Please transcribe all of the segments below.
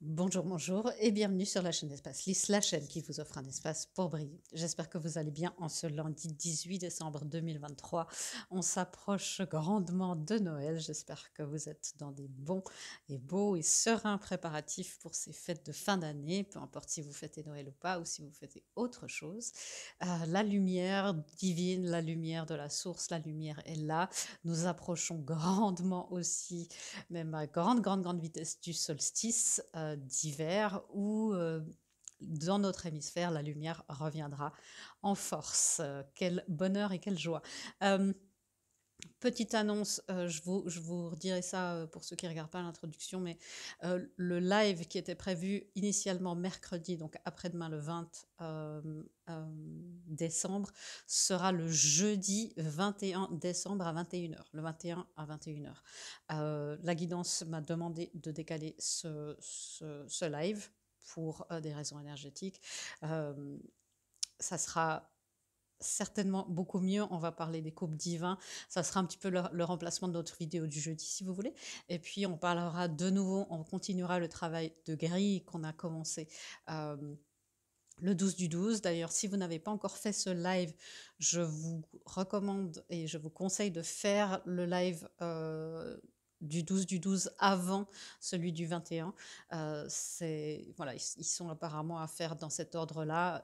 Bonjour, bonjour et bienvenue sur la chaîne Espace Lys, la chaîne qui vous offre un espace pour briller. J'espère que vous allez bien en ce lundi 18 décembre 2023. On s'approche grandement de Noël. J'espère que vous êtes dans des bons et beaux et sereins préparatifs pour ces fêtes de fin d'année, peu importe si vous fêtez Noël ou pas ou si vous fêtez autre chose. La lumière divine, la lumière de la source, la lumière est là. Nous approchons grandement aussi même à grande vitesse du solstice d'hiver où dans notre hémisphère, la lumière reviendra en force. Quel bonheur et quelle joie. Euh, Petite annonce, je vous redirai ça pour ceux qui ne regardent pas l'introduction, mais le live qui était prévu initialement mercredi, donc après-demain le 20 décembre, sera le jeudi 21 décembre à 21 h, le 21 à 21 h. La guidance m'a demandé de décaler ce live pour des raisons énergétiques. Ça sera certainement beaucoup mieux. On va parler des couples divins. Ça sera un petit peu le remplacement de notre vidéo du jeudi, si vous voulez. Et puis, on parlera de nouveau, on continuera le travail de grille qu'on a commencé euh, le 12 du 12. D'ailleurs, si vous n'avez pas encore fait ce live, je vous recommande et je vous conseille de faire le live du 12 du 12 avant celui du 21. Voilà, ils sont apparemment à faire dans cet ordre-là.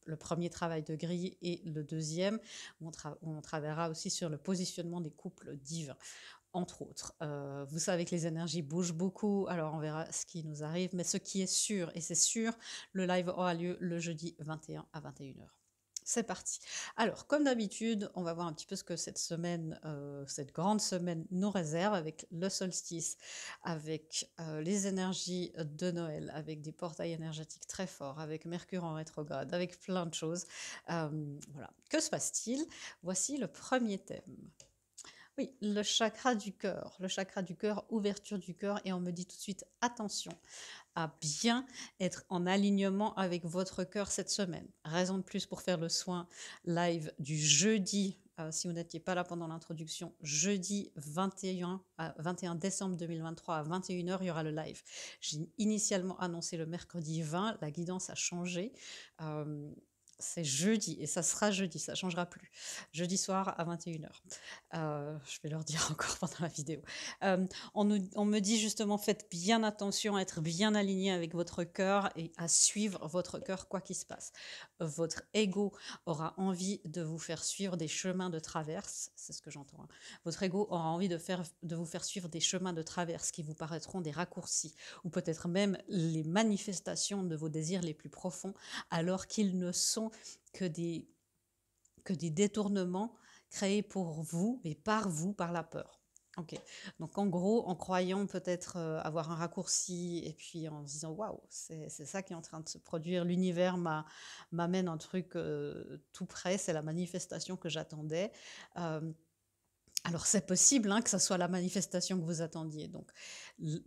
Le premier travail de grille et le deuxième, où on travaillera aussi sur le positionnement des couples divins entre autres. Vous savez que les énergies bougent beaucoup, alors on verra ce qui nous arrive, mais ce qui est sûr, et c'est sûr, le live aura lieu le jeudi 21 à 21 h. C'est parti. Alors, comme d'habitude, on va voir un petit peu ce que cette semaine, cette grande semaine nous réserve avec le solstice, avec les énergies de Noël, avec des portails énergétiques très forts, avec Mercure en rétrograde, avec plein de choses. Voilà. Que se passe-t-il? Voici le premier thème. Oui, le chakra du cœur, ouverture du cœur, et on me dit tout de suite attention à bien être en alignement avec votre cœur cette semaine. Raison de plus pour faire le soin live du jeudi, si vous n'étiez pas là pendant l'introduction, jeudi 21 décembre 2023 à 21 h, il y aura le live. J'ai initialement annoncé le mercredi 20, la guidance a changé. Euh, c'est jeudi et ça sera jeudi, ça ne changera plus. Jeudi soir à 21 h. Je vais leur dire encore pendant la vidéo. On me dit justement, faites bien attention à être bien aligné avec votre cœur et à suivre votre cœur quoi qu'il se passe. Votre ego aura envie de vous faire suivre des chemins de traverse, c'est ce que j'entends. Hein. Votre ego aura envie de vous faire suivre des chemins de traverse qui vous paraîtront des raccourcis, ou peut-être même les manifestations de vos désirs les plus profonds, alors qu'ils ne sont que des détournements créés pour vous, mais par vous, par la peur. Ok. Donc en gros, en croyant peut-être avoir un raccourci et puis en se disant waouh, c'est ça qui est en train de se produire, l'univers m'amène un truc tout près, c'est la manifestation que j'attendais. Euh, alors c'est possible hein, que ça soit la manifestation que vous attendiez. Donc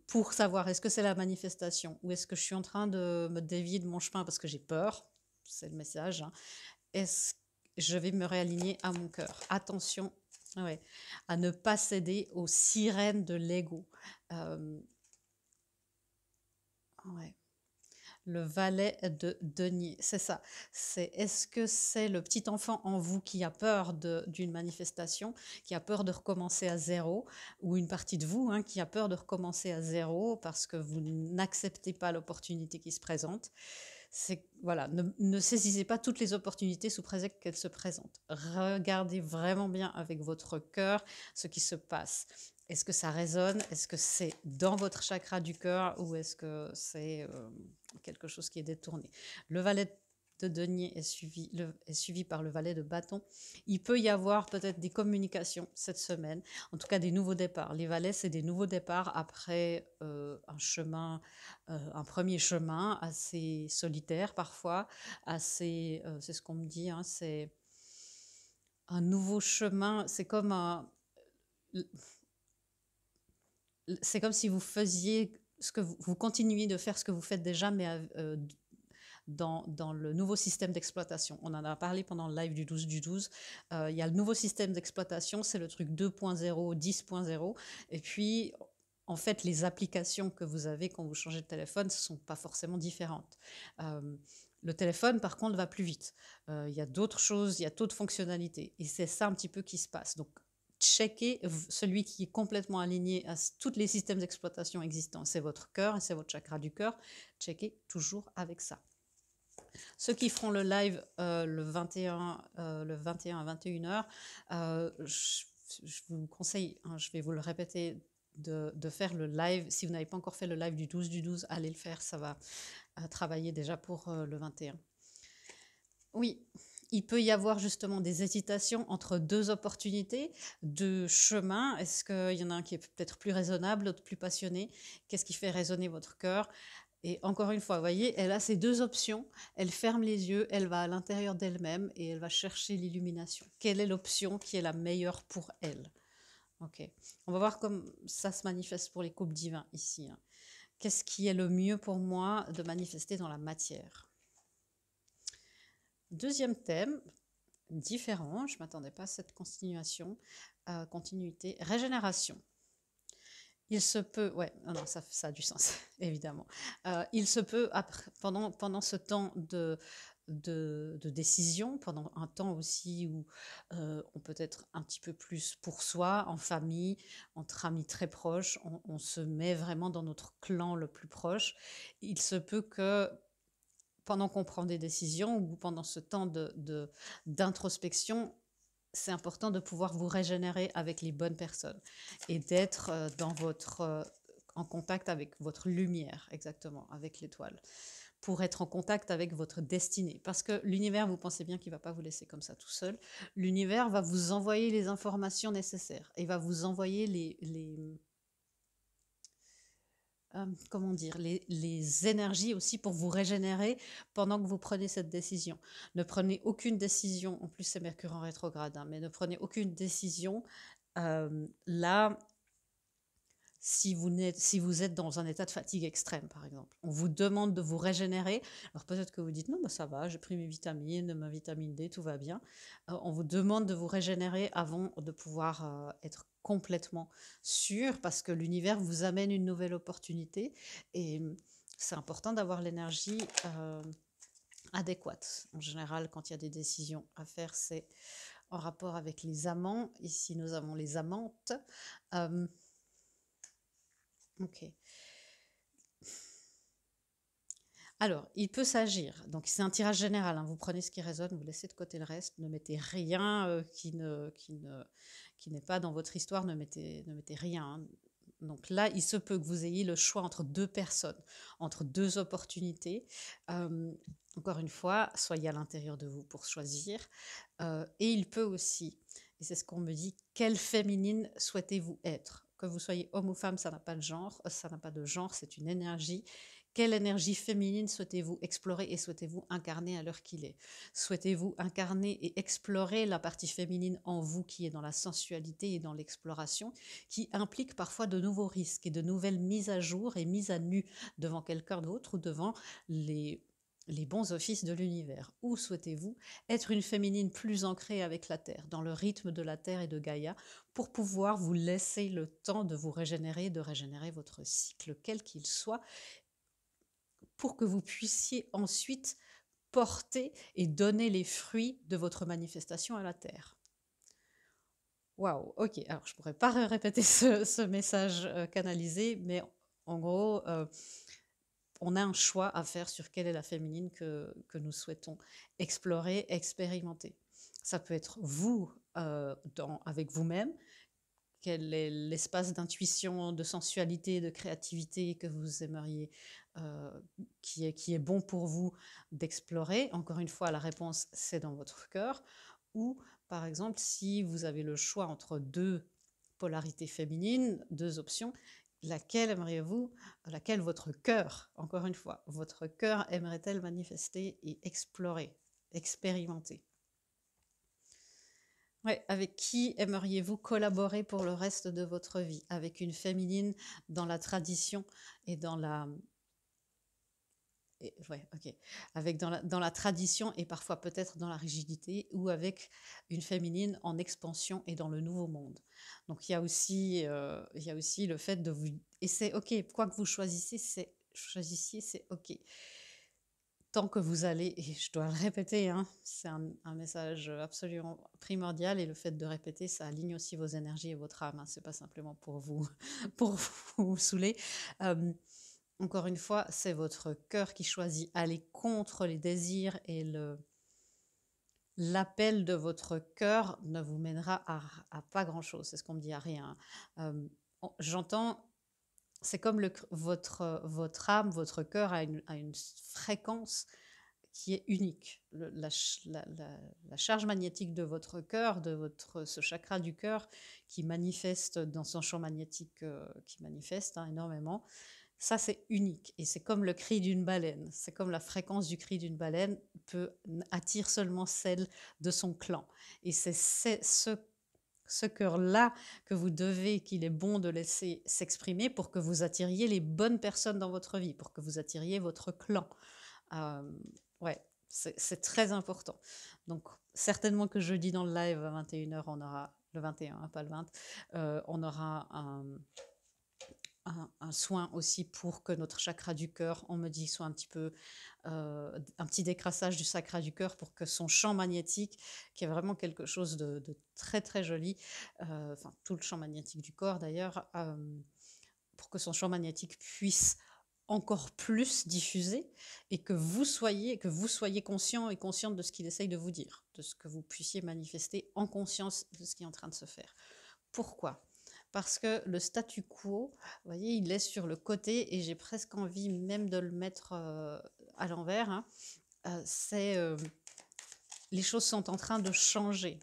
pour savoir est-ce que c'est la manifestation ou est-ce que je suis en train de me dévier de mon chemin parce que j'ai peur, c'est le message. Hein, est-ce je vais me réaligner à mon cœur. Attention, ouais, à ne pas céder aux sirènes de l'ego. Ouais. Le valet de denier, c'est ça. C'est est-ce que c'est le petit enfant en vous qui a peur d'une manifestation, qui a peur de recommencer à zéro, ou une partie de vous hein, qui a peur de recommencer à zéro parce que vous n'acceptez pas l'opportunité qui se présente. Voilà, ne saisissez pas toutes les opportunités sous prétexte qu'elles se présentent. Regardez vraiment bien avec votre cœur ce qui se passe. Est-ce que ça résonne? Est-ce que c'est dans votre chakra du cœur ou est-ce que c'est quelque chose qui est détourné? Le valet de denier est suivi par le valet de bâton. Il peut y avoir peut-être des communications cette semaine, en tout cas des nouveaux départs. Les valets, c'est des nouveaux départs après un premier chemin assez solitaire parfois, c'est ce qu'on me dit, hein, c'est un nouveau chemin, c'est comme si vous faisiez vous continuiez de faire ce que vous faites déjà, mais dans le nouveau système d'exploitation. On en a parlé pendant le live du 12 du 12. Il y a le nouveau système d'exploitation, c'est le truc 2.0, 10.0. Et puis, en fait, les applications que vous avez quand vous changez de téléphone ne sont pas forcément différentes. Le téléphone, par contre, va plus vite. Il y a d'autres choses, il y a d'autres fonctionnalités. Et c'est ça un petit peu qui se passe. Donc, checkez celui qui est complètement aligné à tous les systèmes d'exploitation existants. C'est votre cœur et c'est votre chakra du cœur. Checkez toujours avec ça. Ceux qui feront le live le 21 à 21h, je vous conseille, hein, je vais vous le répéter, de faire le live. Si vous n'avez pas encore fait le live du 12 du 12, allez le faire, ça va travailler déjà pour le 21. Oui, il peut y avoir justement des hésitations entre deux opportunités, deux chemins. Est-ce qu'il y en a un qui est peut-être plus raisonnable, l'autre plus passionné? Qu'est-ce qui fait résonner votre cœur? Et encore une fois, vous voyez, elle a ces deux options, elle ferme les yeux, elle va à l'intérieur d'elle-même et elle va chercher l'illumination. Quelle est l'option qui est la meilleure pour elle? Ok, on va voir comment ça se manifeste pour les couples divins ici, hein. Qu'est-ce qui est le mieux pour moi de manifester dans la matière? Deuxième thème, différent, je ne m'attendais pas à cette continuité, régénération. Il se peut, ouais, non, ça a du sens, évidemment. Il se peut, pendant ce temps de décision, pendant un temps aussi où on peut être un petit peu plus pour soi, en famille, entre amis très proches, on se met vraiment dans notre clan le plus proche. Il se peut que pendant qu'on prend des décisions ou pendant ce temps d'introspection, c'est important de pouvoir vous régénérer avec les bonnes personnes et d'être en contact avec votre lumière, exactement, avec l'étoile, pour être en contact avec votre destinée. Parce que l'univers, vous pensez bien qu'il ne va pas vous laisser comme ça tout seul. L'univers va vous envoyer les informations nécessaires et va vous envoyer comment dire, les énergies aussi pour vous régénérer pendant que vous prenez cette décision. Ne prenez aucune décision, en plus c'est Mercure en rétrograde, hein, mais ne prenez aucune décision là si vous êtes dans un état de fatigue extrême, par exemple. On vous demande de vous régénérer. Alors peut-être que vous dites, non, bah ça va, j'ai pris mes vitamines, ma vitamine D, tout va bien. On vous demande de vous régénérer avant de pouvoir être complètement sûr, parce que l'univers vous amène une nouvelle opportunité. Et c'est important d'avoir l'énergie adéquate. En général, quand il y a des décisions à faire, c'est en rapport avec les amants. Ici, nous avons les amantes. Ok. Alors, il peut s'agir, donc c'est un tirage général, hein, vous prenez ce qui résonne, vous laissez de côté le reste, ne mettez rien qui n'est pas dans votre histoire, ne mettez rien, hein. Donc là, il se peut que vous ayez le choix entre deux personnes, entre deux opportunités. Encore une fois, soyez à l'intérieur de vous pour choisir. Et il peut aussi, et c'est ce qu'on me dit, quelle féminine souhaitez-vous être? Que vous soyez homme ou femme, ça n'a pas de genre, c'est une énergie. Quelle énergie féminine souhaitez-vous explorer et souhaitez-vous incarner à l'heure qu'il est? Souhaitez-vous incarner et explorer la partie féminine en vous qui est dans la sensualité et dans l'exploration, qui implique parfois de nouveaux risques et de nouvelles mises à jour et mises à nu devant quelqu'un d'autre ou devant les bons offices de l'univers? Ou souhaitez-vous être une féminine plus ancrée avec la Terre, dans le rythme de la Terre et de Gaïa, pour pouvoir vous laisser le temps de vous régénérer, de régénérer votre cycle, quel qu'il soit, pour que vous puissiez ensuite porter et donner les fruits de votre manifestation à la Terre. Waouh, ok, alors je ne pourrais pas répéter ce message canalisé, mais en gros, on a un choix à faire sur quelle est la féminine que nous souhaitons explorer, expérimenter. Ça peut être vous avec vous-même, quel est l'espace d'intuition, de sensualité, de créativité que vous aimeriez, qui est bon pour vous d'explorer. Encore une fois, la réponse, c'est dans votre cœur. Ou, par exemple, si vous avez le choix entre deux polarités féminines, deux options, laquelle votre cœur, encore une fois, votre cœur aimerait-elle manifester et explorer, expérimenter? Ouais, avec qui aimeriez-vous collaborer pour le reste de votre vie? Avec une féminine dans la tradition et dans Ouais, ok. Avec dans la tradition et parfois peut-être dans la rigidité ou avec une féminine en expansion et dans le nouveau monde. Donc il y a aussi le fait de vous... Et c'est ok, quoi que vous choisissiez, c'est ok. Tant que vous allez, et je dois le répéter, hein, c'est un message absolument primordial et le fait de répéter, ça aligne aussi vos énergies et votre âme. Hein, c'est pas simplement pour vous, pour vous saouler. Euh, Encore une fois, c'est votre cœur qui choisit. Aller contre les désirs et l'appel de votre cœur ne vous mènera à pas grand-chose. C'est ce qu'on me dit, à rien. J'entends, c'est comme votre âme, votre cœur a une fréquence qui est unique. La charge magnétique de votre cœur, ce chakra du cœur qui manifeste dans son champ magnétique, qui manifeste énormément, ça, c'est unique et c'est comme le cri d'une baleine. C'est comme la fréquence du cri d'une baleine attire seulement celle de son clan. Et c'est ce cœur-là que vous devez, qu'il est bon de laisser s'exprimer pour que vous attiriez les bonnes personnes dans votre vie, pour que vous attiriez votre clan. Euh, ouais, c'est très important. Donc, certainement que jeudi dans le live à 21h, on aura le 21, pas le 20, on aura un soin aussi pour que notre chakra du cœur, on me dit, soit un petit peu, un petit décrassage du chakra du cœur pour que son champ magnétique, qui est vraiment quelque chose de très très joli, enfin tout le champ magnétique du corps d'ailleurs, pour que son champ magnétique puisse encore plus diffuser et que vous soyez conscient et consciente de ce qu'il essaye de vous dire, de ce que vous puissiez manifester en conscience de ce qui est en train de se faire. Pourquoi? Parce que le statu quo, vous voyez, il est sur le côté et j'ai presque envie même de le mettre à l'envers. Hein. Les choses sont en train de changer.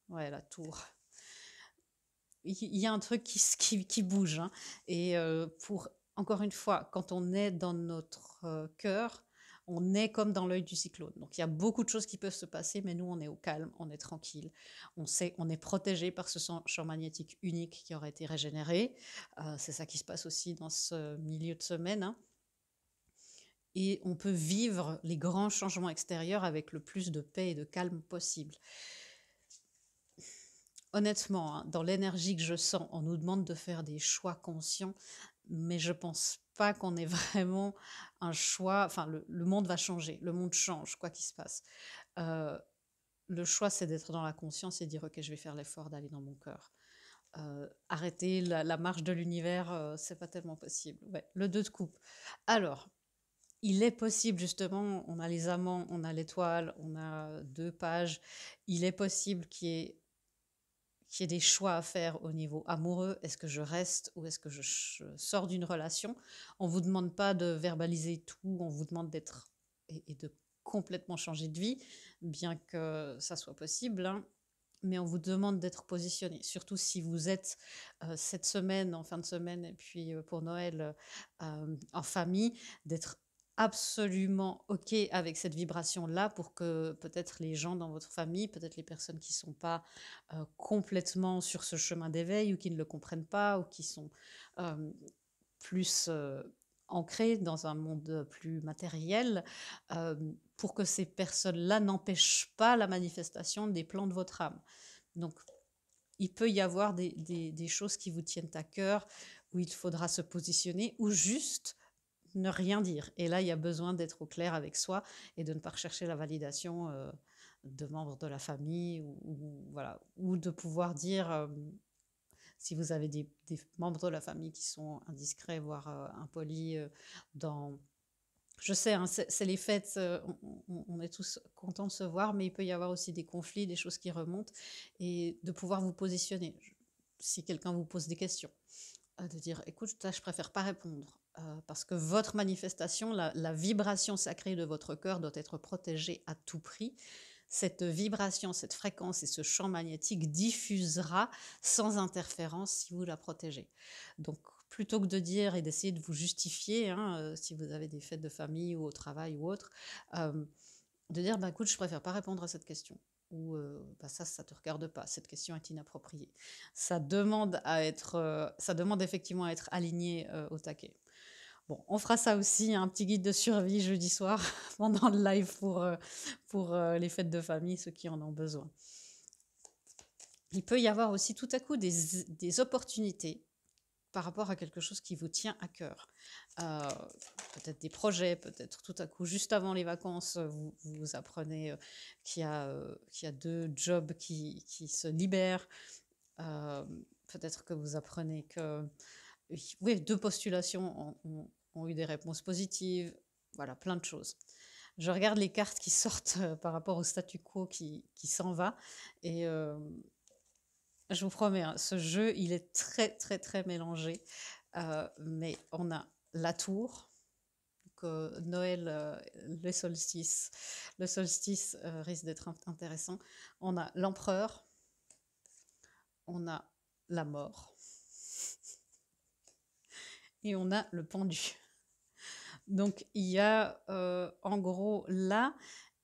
Ouais, la tour. Il y a un truc qui bouge. Hein. Et encore une fois, quand on est dans notre cœur, on est comme dans l'œil du cyclone. Donc il y a beaucoup de choses qui peuvent se passer, mais nous, on est au calme, on est tranquille. On est protégé par ce champ magnétique unique qui aurait été régénéré. C'est ça qui se passe aussi dans ce milieu de semaine. Hein. Et on peut vivre les grands changements extérieurs avec le plus de paix et de calme possible. Honnêtement, hein, dans l'énergie que je sens, on nous demande de faire des choix conscients, mais je pense pas qu'on ait vraiment un choix. Enfin, le monde va changer, le monde change, quoi qu'il se passe. Euh, le choix, c'est d'être dans la conscience et dire, ok, je vais faire l'effort d'aller dans mon cœur. Arrêter la marche de l'univers, c'est pas tellement possible. Ouais, le 2 de coupe. Alors, il est possible, justement, on a les amants, on a l'étoile, on a 2 pages. Il est possible qu'il y ait des choix à faire au niveau amoureux. Est-ce que je reste ou est-ce que je sors d'une relation? On ne vous demande pas de verbaliser tout, on vous demande d'être et de complètement changer de vie, bien que ça soit possible. Hein. Mais on vous demande d'être positionné, surtout si vous êtes cette semaine, en fin de semaine, et puis pour Noël, en famille, d'être absolument OK avec cette vibration-là pour que peut-être les gens dans votre famille, peut-être les personnes qui ne sont pas complètement sur ce chemin d'éveil ou qui ne le comprennent pas ou qui sont euh, plus ancrées dans un monde plus matériel, euh, pour que ces personnes-là n'empêchent pas la manifestation des plans de votre âme. Donc, il peut y avoir des choses qui vous tiennent à cœur, où il faudra se positionner, ou juste ne rien dire. Et là, il y a besoin d'être au clair avec soi et de ne pas rechercher la validation de membres de la famille, voilà, ou de pouvoir dire, si vous avez des membres de la famille qui sont indiscrets, voire impolis, dans... Je sais, hein, c'est les fêtes, on est tous contents de se voir, mais il peut y avoir aussi des conflits, des choses qui remontent, et de pouvoir vous positionner. Si quelqu'un vous pose des questions, de dire, écoute, ça, je préfère pas répondre, parce que votre manifestation, la vibration sacrée de votre cœur doit être protégée à tout prix. Cette vibration, cette fréquence et ce champ magnétique diffusera sans interférence si vous la protégez. Donc, plutôt que de dire et d'essayer de vous justifier, hein, si vous avez des fêtes de famille ou au travail ou autre, de dire, bah, écoute, je préfère pas répondre à cette question. Ou bah, ça te regarde pas, cette question est inappropriée. Ça demande effectivement à être aligné au taquet. Bon, on fera ça aussi, un petit guide de survie jeudi soir pendant le live pour les fêtes de famille, ceux qui en ont besoin. Il peut y avoir aussi tout à coup des opportunités par rapport à quelque chose qui vous tient à cœur. Euh, Peut-être des projets, peut-être tout à coup, juste avant les vacances, vous apprenez qu'il y a 2 jobs qui se libèrent. Euh, Peut-être que vous apprenez que oui, 2 postulations ont eu des réponses positives. Voilà, plein de choses. Je regarde les cartes qui sortent par rapport au statu quo qui s'en va. Et je vous promets, hein, ce jeu, il est très, très, très mélangé. Mais on a la tour, donc, Noël, le solstice. Le solstice risque d'être intéressant. On a l'empereur, on a la mort et on a le pendu. Donc, il y a, en gros, là,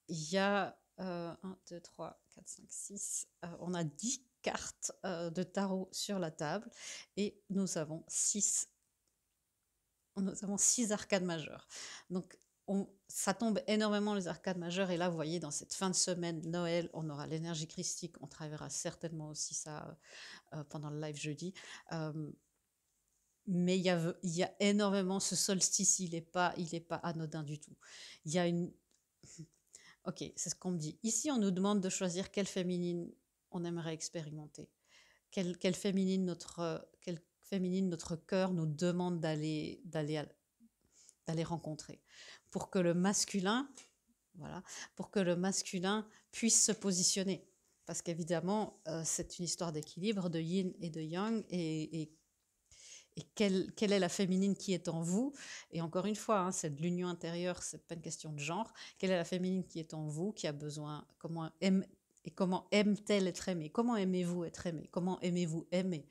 il y a 1, 2, 3, 4, 5, 6. On a 10 cartes de tarot sur la table et nous avons 6 arcades majeures. Donc, ça tombe énormément les arcades majeures. Et là, vous voyez, dans cette fin de semaine, Noël, on aura l'énergie christique. On travaillera certainement aussi ça pendant le live jeudi. Mais il y a énormément, ce solstice, il n'est pas anodin du tout. Il y a une... Ok, c'est ce qu'on me dit. Ici, on nous demande de choisir quelle féminine on aimerait expérimenter. Quelle féminine notre cœur nous demande d'aller rencontrer. Pour que le masculin, voilà, pour que le masculin puisse se positionner. Parce qu'évidemment, c'est une histoire d'équilibre, de yin et de yang, et quelle est la féminine qui est en vous. Et encore une fois, hein, c'est de l'union intérieure, c'est pas une question de genre. Quelle est la féminine qui est en vous, qui a besoin, comment aime-t-elle être aimée? Comment aimez-vous être aimé? Comment aimez-vous aimer?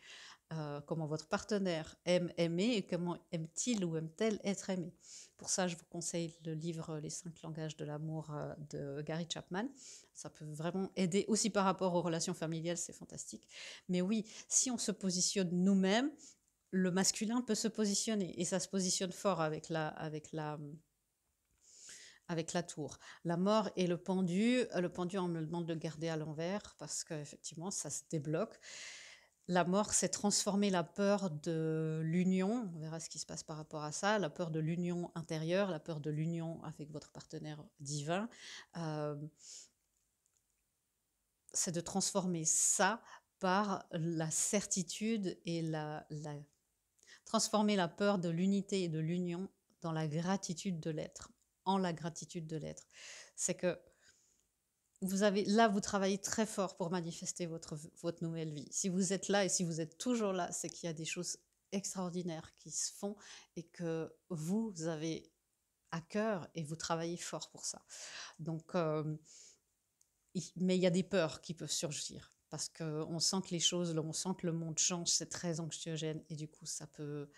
Comment votre partenaire aime aimer et comment aime-t-il ou aime-t-elle être aimé. Pour ça, je vous conseille le livre Les 5 langages de l'amour de Gary Chapman. Ça peut vraiment aider aussi par rapport aux relations familiales, c'est fantastique. Mais oui, si on se positionne nous-mêmes, le masculin peut se positionner et ça se positionne fort avec la tour. La mort et le pendu, on me demande de le garder à l'envers parce qu'effectivement, ça se débloque. La mort, c'est transformer la peur de l'union, on verra ce qui se passe par rapport à ça, la peur de l'union intérieure, la peur de l'union avec votre partenaire divin. C'est de transformer ça par la certitude et transformer la peur de l'unité et de l'union dans la gratitude de l'être, en la gratitude de l'être. C'est que vous travaillez très fort pour manifester votre nouvelle vie. Si vous êtes là et si vous êtes toujours là, c'est qu'il y a des choses extraordinaires qui se font et que vous avez à cœur et vous travaillez fort pour ça. Donc, mais il y a des peurs qui peuvent surgir parce qu'on sent que les choses, on sent que le monde change, c'est très anxiogène et du coup, ça peut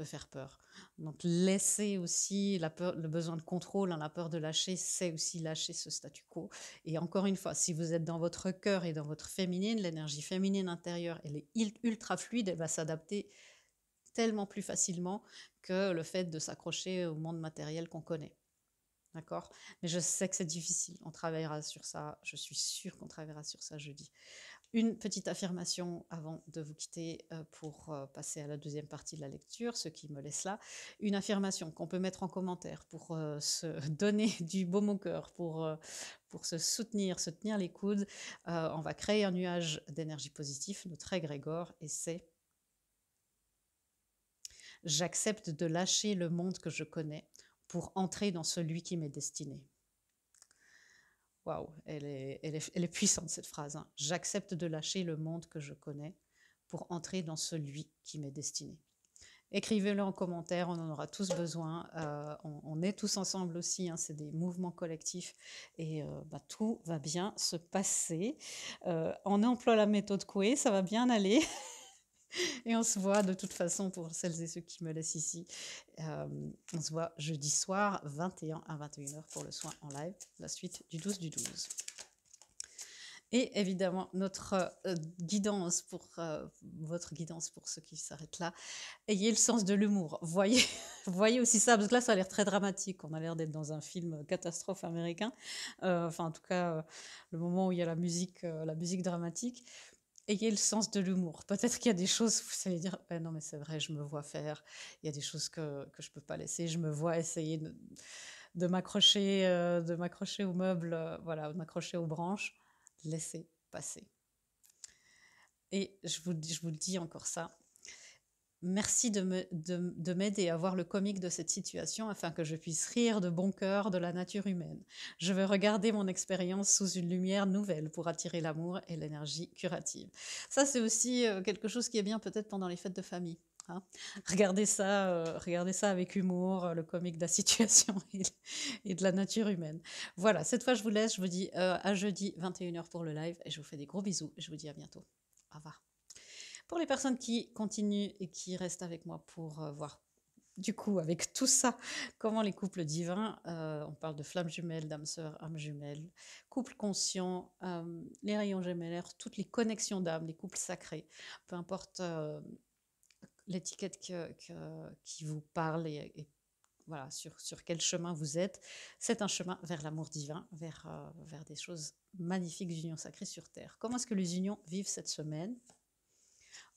faire peur. Donc, laisser aussi le besoin de contrôle, hein, la peur de lâcher, c'est aussi lâcher ce statu quo. Et encore une fois, si vous êtes dans votre cœur et dans votre féminine, l'énergie féminine intérieure, elle est ultra fluide, elle va s'adapter tellement plus facilement que le fait de s'accrocher au monde matériel qu'on connaît. D'accord? Mais je sais que c'est difficile. On travaillera sur ça. Je suis sûre qu'on travaillera sur ça jeudi. Une petite affirmation avant de vous quitter pour passer à la deuxième partie de la lecture, ce qui me laisse là. Une affirmation qu'on peut mettre en commentaire pour se donner du baume au cœur, pour se soutenir, se tenir les coudes. On va créer un nuage d'énergie positive, notre égrégore, et c'est « J'accepte de lâcher le monde que je connais pour entrer dans celui qui m'est destiné. » Waouh, elle est puissante cette phrase. Hein. J'accepte de lâcher le monde que je connais pour entrer dans celui qui m'est destiné. Écrivez-le en commentaire, on en aura tous besoin. On est tous ensemble aussi, hein, c'est des mouvements collectifs et tout va bien se passer. On emploie la méthode Coué, ça va bien aller. Et on se voit de toute façon pour celles et ceux qui me laissent ici. On se voit jeudi soir, 21 à 21h pour le soin en live, la suite du 12 du 12. Et évidemment, notre guidance pour votre guidance pour ceux qui s'arrêtent là, ayez le sens de l'humour. Voyez, voyez aussi ça, parce que là, ça a l'air très dramatique. On a l'air d'être dans un film catastrophe américain. Enfin, en tout cas, le moment où il y a la musique dramatique. Ayez le sens de l'humour. Peut-être qu'il y a des choses, vous allez dire, «Ouais, non, mais c'est vrai, je me vois faire. Il y a des choses que je peux pas laisser. Je me vois essayer de m'accrocher aux meubles, voilà, de m'accrocher aux branches. Laissez passer. Et je vous le dis encore ça. Merci de m'aider à voir le comique de cette situation afin que je puisse rire de bon cœur de la nature humaine. Je vais regarder mon expérience sous une lumière nouvelle pour attirer l'amour et l'énergie curative. Ça, c'est aussi quelque chose qui est bien peut-être pendant les fêtes de famille. Hein. Regardez ça avec humour, le comique de la situation et de la nature humaine. Voilà, cette fois, je vous laisse. Je vous dis à jeudi 21h pour le live et je vous fais des gros bisous. Je vous dis à bientôt. Au revoir. Pour les personnes qui continuent et qui restent avec moi pour voir, du coup, avec tout ça, comment les couples divins, on parle de flammes jumelles, d'âmes sœurs, âmes jumelles, couple conscient, les rayons gémellaires, toutes les connexions d'âmes, les couples sacrés, peu importe l'étiquette qui vous parle et voilà, sur quel chemin vous êtes, c'est un chemin vers l'amour divin, vers des choses magnifiques d'union sacrée sur Terre. Comment est-ce que les unions vivent cette semaine?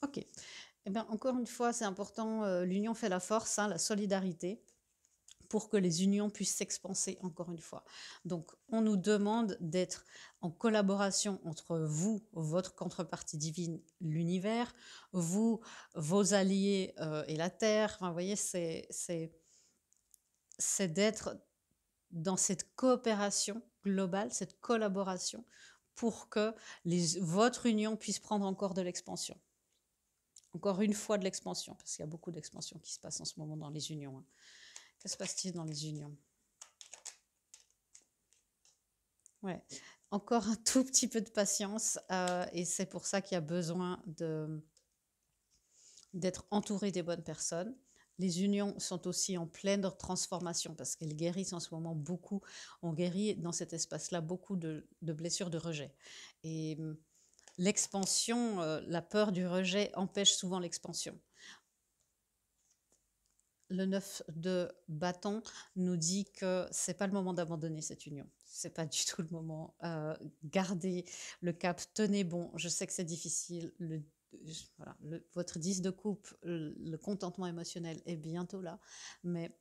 Ok. Eh bien, encore une fois, c'est important, l'union fait la force, hein, la solidarité, pour que les unions puissent s'expanser, encore une fois. Donc, on nous demande d'être en collaboration entre vous, votre contrepartie divine, l'univers, vous, vos alliés et la Terre. Enfin, vous voyez, c'est d'être dans cette coopération globale, cette collaboration, pour que votre union puisse prendre encore de l'expansion. Encore une fois de l'expansion, parce qu'il y a beaucoup d'expansion qui se passe en ce moment dans les unions. Hein. Que se passe-t-il dans les unions? Ouais. Encore un tout petit peu de patience, et c'est pour ça qu'il y a besoin d'être entouré des bonnes personnes. Les unions sont aussi en pleine transformation parce qu'elles guérissent en ce moment beaucoup. On guérit dans cet espace-là beaucoup de blessures de rejet. Et l'expansion, la peur du rejet empêche souvent l'expansion. Le 9 de bâton nous dit que c'est pas le moment d'abandonner cette union. C'est pas du tout le moment. Gardez le cap, tenez bon. Je sais que c'est difficile. Voilà, votre 10 de coupe, le contentement émotionnel est bientôt là, mais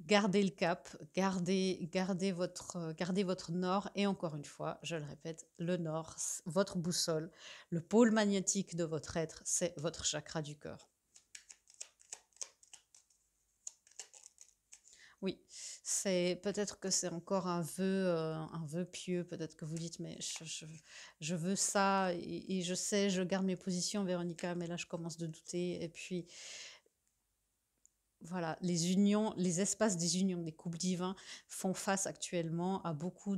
gardez le cap, gardez votre nord. Et encore une fois, je le répète, le nord, votre boussole, le pôle magnétique de votre être, c'est votre chakra du cœur. Oui, c'est peut-être que c'est encore un vœu pieux. Peut-être que vous dites, mais je veux ça et je sais, je garde mes positions, Véronica, mais là je commence de douter. Et puis voilà, les unions, les espaces des unions, des couples divins font face actuellement à beaucoup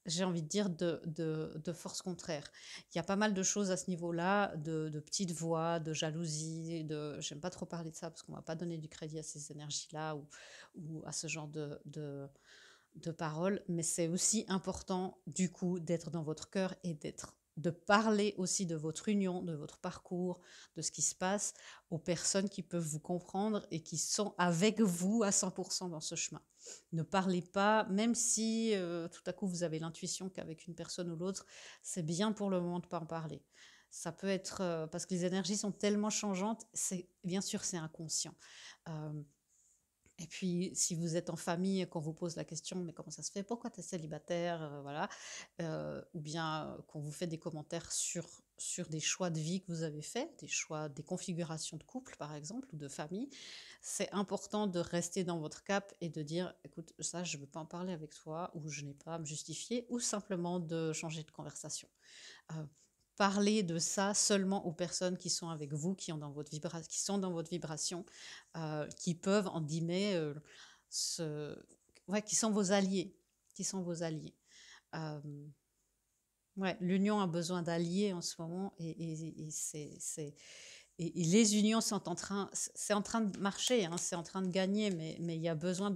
j'ai envie de dire, de forces contraires. Il y a pas mal de choses à ce niveau-là, de petites voix, de jalousie, j'aime pas trop parler de ça parce qu'on va pas donner du crédit à ces énergies-là ou à ce genre de paroles, mais c'est aussi important du coup d'être dans votre cœur et de parler aussi de votre union, de votre parcours, de ce qui se passe aux personnes qui peuvent vous comprendre et qui sont avec vous à 100% dans ce chemin. Ne parlez pas, même si tout à coup vous avez l'intuition qu'avec une personne ou l'autre, c'est bien pour le moment de ne pas en parler. Ça peut être parce que les énergies sont tellement changeantes, bien sûr c'est inconscient. Euh, et puis, si vous êtes en famille et qu'on vous pose la question, mais comment ça se fait? Pourquoi tu es célibataire? Voilà. Ou bien qu'on vous fait des commentaires sur des choix de vie que vous avez faits, des choix, des configurations de couple, par exemple, ou de famille. C'est important de rester dans votre cap et de dire, écoute, ça, je ne veux pas en parler avec toi, ou je n'ai pas à me justifier, ou simplement de changer de conversation. Euh, Parler de ça seulement aux personnes qui sont avec vous, qui sont dans votre vibration, qui peuvent, en guillemets, ouais, qui sont vos alliés. Qui sont vos alliés. Euh, ouais, l'union a besoin d'alliés en ce moment et les unions c'est en train de marcher, hein, c'est en train de gagner, mais il y a besoin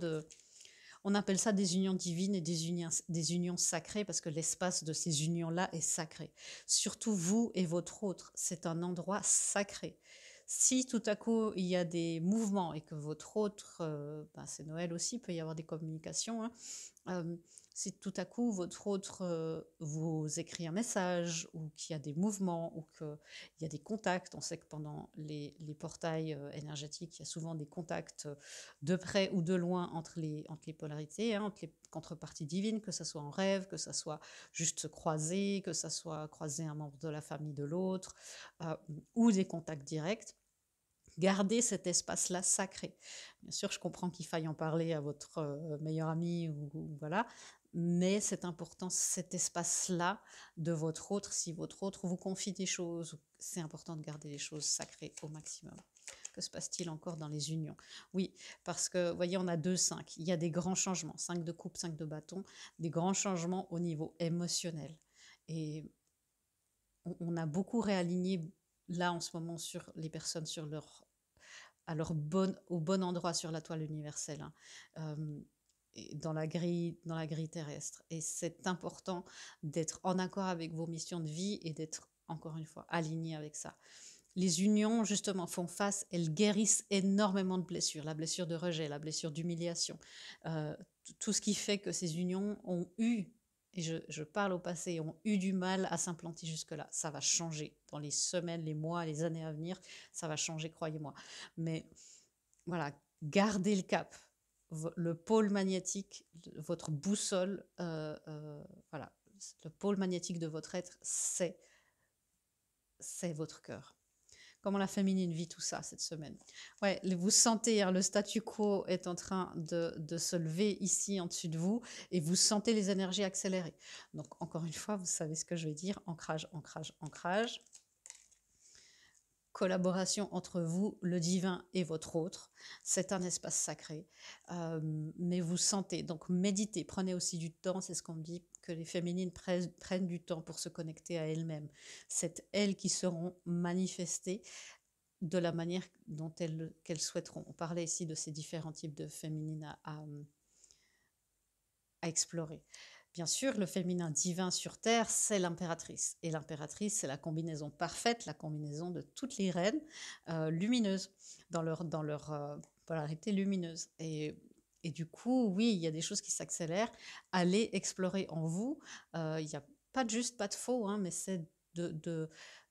On appelle ça des unions divines et des unions sacrées parce que l'espace de ces unions-là est sacré. Surtout vous et votre autre, c'est un endroit sacré. Si tout à coup il y a des mouvements et que votre autre, ben, c'est Noël aussi, il peut y avoir des communications, hein, euh, si tout à coup votre autre vous écrit un message ou qu'il y a des mouvements ou qu'il y a des contacts, on sait que pendant les portails énergétiques, il y a souvent des contacts de près ou de loin entre les polarités, hein, entre les contreparties divines, que ce soit en rêve, que ce soit juste se croiser, que ce soit croiser un membre de la famille de l'autre, euh, ou des contacts directs. Gardez cet espace-là sacré. Bien sûr, je comprends qu'il faille en parler à votre meilleur ami ou voilà, mais c'est important cet espace-là de votre autre. Si votre autre vous confie des choses, c'est important de garder les choses sacrées au maximum. Que se passe-t-il encore dans les unions? Oui, parce que, vous voyez, on a 2 5. Il y a des grands changements. 5 de coupe, 5 de bâton. Des grands changements au niveau émotionnel. Et on a beaucoup réaligné là en ce moment sur les personnes sur leur au bon endroit sur la toile universelle, hein, dans la grille terrestre. Et c'est important d'être en accord avec vos missions de vie et d'être, encore une fois, aligné avec ça. Les unions, justement, font face, elles guérissent énormément de blessures, la blessure de rejet, la blessure d'humiliation, euh, tout ce qui fait que ces unions ont eu, et je parle au passé, ont eu du mal à s'implanter jusque-là. Ça va changer dans les semaines, les mois, les années à venir, ça va changer, croyez-moi. Mais voilà, gardez le cap. Le pôle magnétique, votre boussole, voilà, le pôle magnétique de votre être, c'est votre cœur. Comment la féminine vit tout ça cette semaine? Ouais, vous sentez, hein, le statu quo est en train de se lever ici en dessus de vous et vous sentez les énergies accélérées. Donc, encore une fois, vous savez ce que je vais dire, ancrage, ancrage, ancrage. Collaboration entre vous, le divin et votre autre. C'est un espace sacré, mais vous sentez, donc méditez, prenez aussi du temps, c'est ce qu'on dit, que les féminines prennent du temps pour se connecter à elles-mêmes. C'est elles qui seront manifestées de la manière dont qu'elles souhaiteront. On parlait ici de ces différents types de féminines à explorer. Bien sûr, le féminin divin sur Terre, c'est l'impératrice. Et l'impératrice, c'est la combinaison parfaite, la combinaison de toutes les reines lumineuses, dans leur polarité lumineuse. Et du coup, oui, il y a des choses qui s'accélèrent. Allez explorer en vous. Il n'y a pas de juste, pas de faux, hein, mais c'est de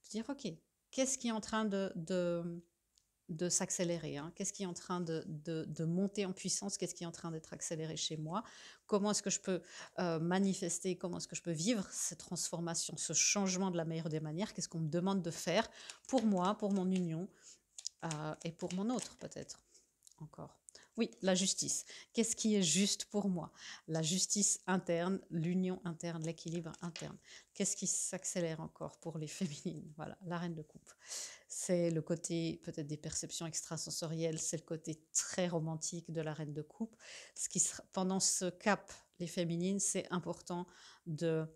dire, OK, qu'est-ce qui est en train de s'accélérer, hein. Qu'est-ce qui est en train de monter en puissance, qu'est-ce qui est en train d'être accéléré chez moi, comment est-ce que je peux manifester, comment est-ce que je peux vivre cette transformation, ce changement de la meilleure des manières, qu'est-ce qu'on me demande de faire pour moi, pour mon union et pour mon autre peut-être encore. Oui, la justice. Qu'est-ce qui est juste pour moi? La justice interne, l'union interne, l'équilibre interne. Qu'est-ce qui s'accélère encore pour les féminines? Voilà, la reine de coupe. C'est le côté peut-être des perceptions extrasensorielles, c'est le côté très romantique de la reine de coupe. Pendant ce cap, les féminines, c'est important de...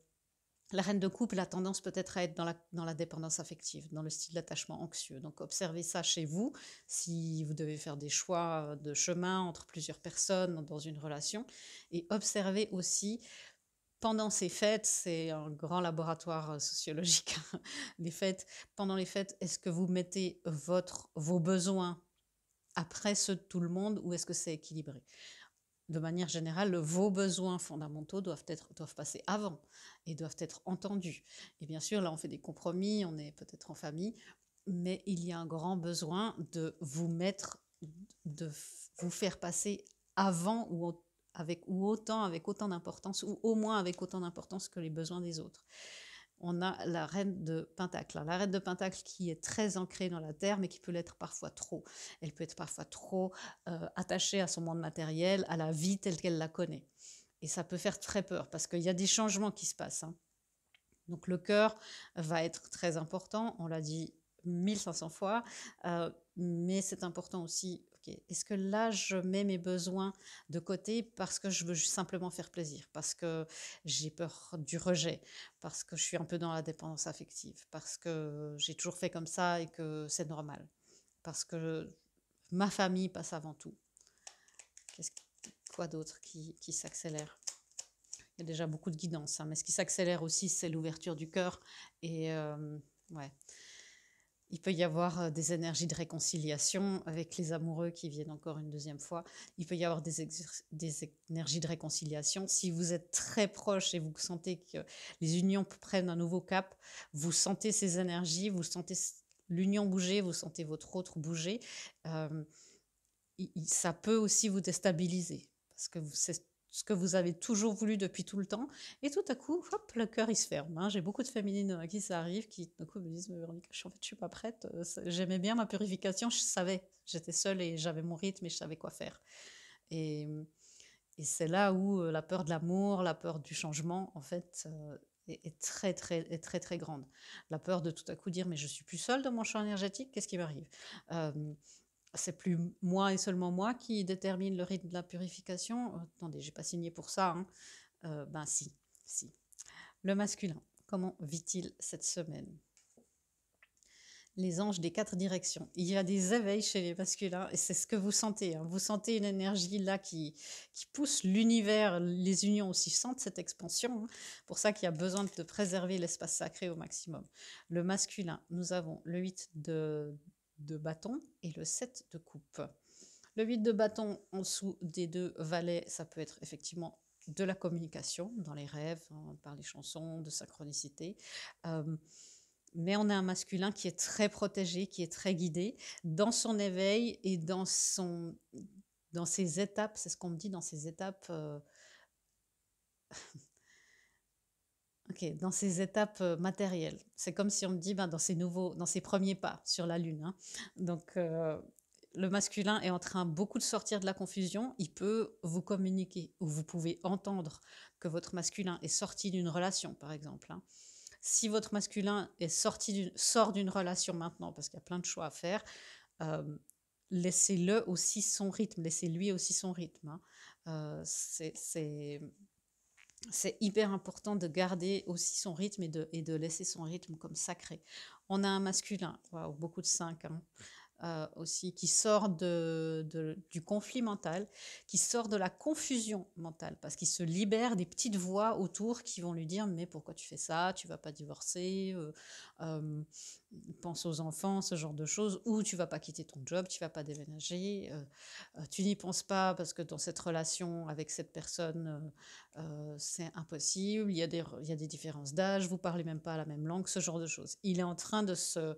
La reine de coupe a tendance peut-être à être dans la dépendance affective, dans le style d'attachement anxieux. Donc observez ça chez vous, si vous devez faire des choix de chemin entre plusieurs personnes dans une relation. Et observez aussi pendant ces fêtes, c'est un grand laboratoire sociologique, les fêtes, pendant les fêtes, est-ce que vous mettez vos besoins après ceux de tout le monde ou est-ce que c'est équilibré? De manière générale, vos besoins fondamentaux doivent passer avant et doivent être entendus. Et bien sûr, là, on fait des compromis, on est peut-être en famille, mais il y a un grand besoin de vous mettre, de vous faire passer avant avec autant d'importance, ou au moins avec autant d'importance que les besoins des autres. On a la reine de Pentacle. La reine de Pentacle qui est très ancrée dans la terre, mais qui peut l'être parfois trop. Elle peut être parfois trop attachée à son monde matériel, à la vie telle qu'elle la connaît. Et ça peut faire très peur parce qu'il y a des changements qui se passent, hein. Donc le cœur va être très important, on l'a dit 1500 fois, mais c'est important aussi, ok, est-ce que là je mets mes besoins de côté parce que je veux simplement faire plaisir, parce que j'ai peur du rejet, parce que je suis un peu dans la dépendance affective, parce que j'ai toujours fait comme ça et que c'est normal, parce que ma famille passe avant tout. Quoi d'autre qui s'accélère? Il y a déjà beaucoup de guidance, hein, mais ce qui s'accélère aussi, c'est l'ouverture du cœur. Et ouais, il peut y avoir des énergies de réconciliation avec les amoureux qui viennent encore une deuxième fois. Il peut y avoir des énergies de réconciliation. Si vous êtes très proche et vous sentez que les unions prennent un nouveau cap, vous sentez ces énergies, vous sentez l'union bouger, vous sentez votre autre bouger. euh, Ça peut aussi vous déstabiliser parce que c'est ce que vous avez toujours voulu depuis tout le temps. Et tout à coup, hop, le cœur, il se ferme, hein. J'ai beaucoup de féminines à qui ça arrive, qui d'un coup me disent, mais Véronique, en fait, je suis pas prête. J'aimais bien ma purification, je savais. J'étais seule et j'avais mon rythme et je savais quoi faire. Et, et c'est là où la peur de l'amour, la peur du changement, en fait, est très, très, est très, très grande. La peur de tout à coup dire, mais je suis plus seule dans mon champ énergétique, qu'est-ce qui m'arrive? C'est plus moi et seulement moi qui détermine le rythme de la purification. Attendez, j'ai pas signé pour ça, hein. Ben si, si. Le masculin, comment vit-il cette semaine? Les anges des 4 directions. Il y a des éveils chez les masculins et c'est ce que vous sentez, hein. Vous sentez une énergie là qui pousse l'univers, les unions aussi sentent cette expansion, hein. Pour ça qu'il y a besoin de préserver l'espace sacré au maximum. Le masculin, nous avons le 8 de bâton et le 7 de coupe. Le 8 de bâton en dessous des deux valets, ça peut être effectivement de la communication dans les rêves, hein, par les chansons, de synchronicité. Euh, mais on a un masculin qui est très protégé, qui est très guidé dans son éveil et dans ses étapes, c'est ce qu'on me dit, dans ses étapes, dans ses étapes matérielles. C'est comme si on me dit, ben, dans ses premiers pas sur la Lune, hein. Donc, le masculin est en train beaucoup de sortir de la confusion. Il peut vous communiquer ou vous pouvez entendre que votre masculin est sorti d'une relation, par exemple, hein. Si votre masculin sort d'une relation maintenant, parce qu'il y a plein de choix à faire, euh, laissez-le aussi son rythme, laissez-lui aussi son rythme, hein. C'est hyper important de garder aussi son rythme et de laisser son rythme comme sacré. On a un masculin, wow, beaucoup de 5, hein, aussi, qui sort du conflit mental, qui sort de la confusion mentale, parce qu'il se libère des petites voix autour qui vont lui dire, mais pourquoi tu fais ça, tu vas pas divorcer, pense aux enfants, ce genre de choses, ou tu vas pas quitter ton job, tu vas pas déménager, tu n'y penses pas parce que dans cette relation avec cette personne, c'est impossible, il y a des différences d'âge, vous parlez même pas la même langue, ce genre de choses. Il est en train de ce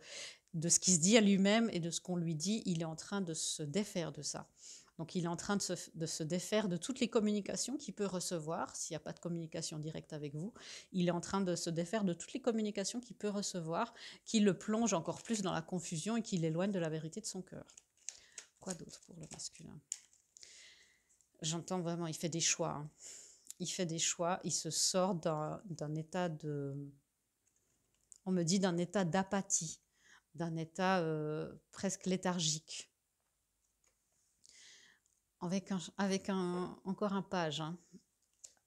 qu'il se dit à lui-même et de ce qu'on lui dit, il est en train de se défaire de ça. Donc il est en train de se défaire de toutes les communications qu'il peut recevoir, s'il n'y a pas de communication directe avec vous, il est en train de se défaire de toutes les communications qu'il peut recevoir, qui le plonge encore plus dans la confusion et qui l'éloigne de la vérité de son cœur. Quoi d'autre pour le masculin? J'entends vraiment, il fait des choix, hein. Il fait des choix, il se sort d'un état on me dit d'un état d'apathie, d'un état presque léthargique, encore un page, hein,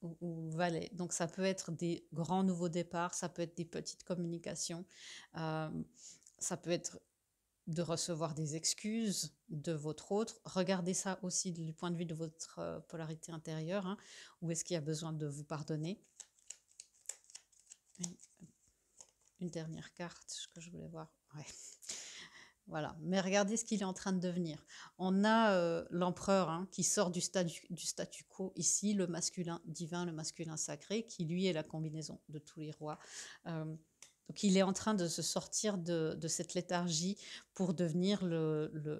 ou valet. Donc ça peut être des grands nouveaux départs, ça peut être des petites communications, euh, ça peut être de recevoir des excuses de votre autre. Regardez ça aussi du point de vue de votre polarité intérieure, hein, où est-ce qu'il y a besoin de vous pardonner. Une dernière carte que je voulais voir. Ouais. Voilà, mais regardez ce qu'il est en train de devenir. On a l'empereur, hein, qui sort du statu quo ici, le masculin divin, le masculin sacré, qui lui est la combinaison de tous les rois. Donc il est en train de se sortir de cette léthargie pour devenir le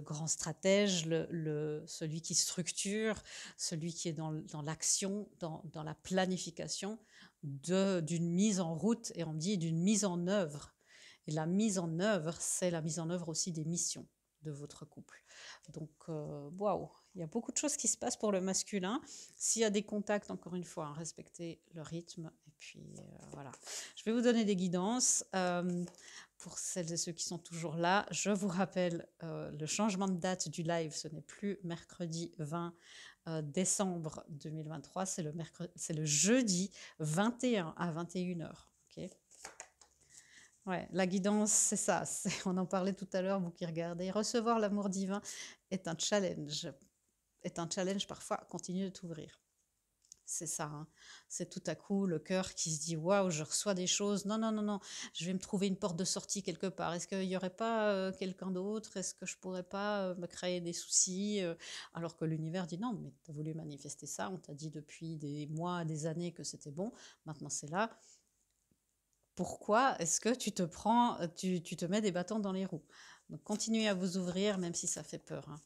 grand stratège, celui qui structure, celui qui est dans l'action, dans la planification d'une mise en route, et on me dit d'une mise en œuvre. Et la mise en œuvre, c'est la mise en œuvre aussi des missions de votre couple. Donc, waouh, il y a beaucoup de choses qui se passent pour le masculin. S'il y a des contacts, encore une fois, hein, respectez le rythme. Et puis, voilà. Je vais vous donner des guidances. Pour celles et ceux qui sont toujours là, je vous rappelle le changement de date du live. Ce n'est plus mercredi 20 décembre 2023, c'est le jeudi 21 à 21h. Okay, ouais, la guidance, c'est ça. On en parlait tout à l'heure, vous qui regardez. Recevoir l'amour divin est un challenge. est un challenge parfois, continue de t'ouvrir. C'est ça, hein. C'est tout à coup le cœur qui se dit: «Waouh, je reçois des choses. Non, non, non, non, je vais me trouver une porte de sortie quelque part. Est-ce qu'il y aurait pas, quelqu'un d'autre? Est-ce que je pourrais pas, me créer des soucis?» Alors que l'univers dit: «Non, mais tu as voulu manifester ça, on t'a dit depuis des mois, des années que c'était bon, maintenant c'est là. Pourquoi est-ce que tu te prends, tu te mets des bâtons dans les roues?» Donc continuez à vous ouvrir même si ça fait peur, hein.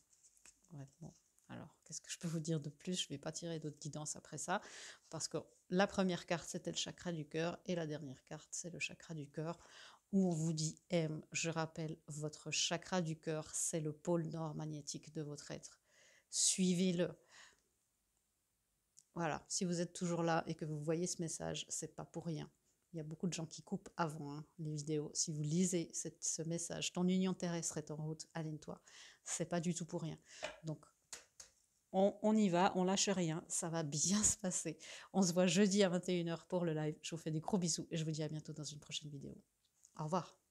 Ouais, bon, alors, qu'est-ce que je peux vous dire de plus? Je ne vais pas tirer d'autres guidances après ça, parce que la première carte, c'était le chakra du cœur, et la dernière carte, c'est le chakra du cœur, où on vous dit M. Je rappelle, votre chakra du cœur, c'est le pôle nord magnétique de votre être. Suivez-le. Voilà, si vous êtes toujours là et que vous voyez ce message, c'est pas pour rien. Il y a beaucoup de gens qui coupent avant, hein, les vidéos. Si vous lisez ce message, ton union terrestre est en route, aligne-toi. C'est pas du tout pour rien. Donc, on y va, on lâche rien, ça va bien se passer. On se voit jeudi à 21h pour le live. Je vous fais des gros bisous et je vous dis à bientôt dans une prochaine vidéo. Au revoir.